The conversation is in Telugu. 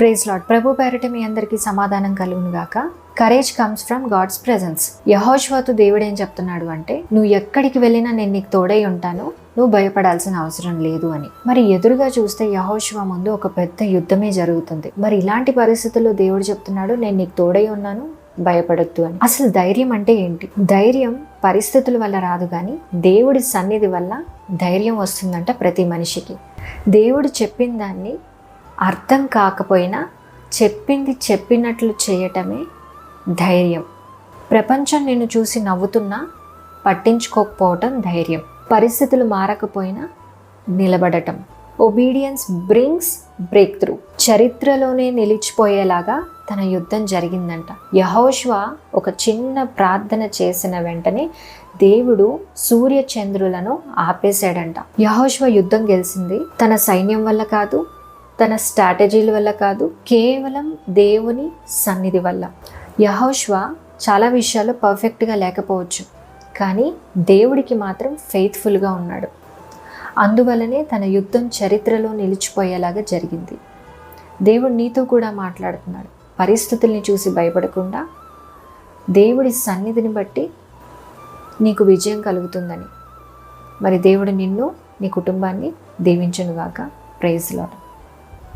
Praise lord. ప్రభు పేరిట మీ అందరికీ సమాధానం కలుగును గాక. Courage comes from God's presence. యెహోషువతో దేవుడు ఏం చెప్తున్నాడు అంటే, నువ్వు ఎక్కడికి వెళ్ళినా నేను నీకు తోడై ఉంటాను, నువ్వు భయపడాల్సిన అవసరం లేదు అని. మరి ఎదురుగా చూస్తే యెహోషువ ముందు ఒక పెద్ద యుద్ధమే జరుగుతుంది. మరి ఇలాంటి పరిస్థితుల్లో దేవుడు చెప్తున్నాడు, నేను నీకు తోడై ఉన్నాను, భయపడొద్దు అని. అసలు ధైర్యం అంటే ఏంటి? ధైర్యం పరిస్థితుల వల్ల రాదు, కానీ దేవుడి సన్నిధి వల్ల ధైర్యం వస్తుందంట ప్రతి మనిషికి. దేవుడు చెప్పిన దాన్ని అర్థం కాకపోయినా చెప్పింది చెప్పినట్లు చేయటమే ధైర్యం. ప్రపంచం నిన్ను చూసి నవ్వుతున్నా పట్టించుకోకపోవటం ధైర్యం. పరిస్థితులు మారకపోయినా నిలబడటం. Obedience brings break through. చరిత్రలోనే నిలిచిపోయేలాగా తన యుద్ధం జరిగిందంట. యెహోషువ ఒక చిన్న ప్రార్థన చేసిన వెంటనే దేవుడు సూర్య చంద్రులను ఆపేశాడంట. యెహోషువ యుద్ధం గెలిచింది తన సైన్యం వల్ల కాదు, తన స్ట్రాటజీల వల్ల కాదు, కేవలం దేవుని సన్నిధి వల్ల. యెహోషువ చాలా విషయాల్లో పర్ఫెక్ట్గా లేకపోవచ్చు, కానీ దేవుడికి మాత్రం ఫెయిత్ఫుల్గా ఉన్నాడు. అందువల్లనే తన యుద్ధం చరిత్రలో నిలిచిపోయేలాగా జరిగింది. దేవుడు నీతో కూడా మాట్లాడుతున్నాడు. పరిస్థితుల్ని చూసి భయపడకుండా దేవుడి సన్నిధిని బట్టి నీకు విజయం కలుగుతుందని. మరి దేవుడు నిన్ను, నీ కుటుంబాన్ని దీవించునుగాక. Praise lord.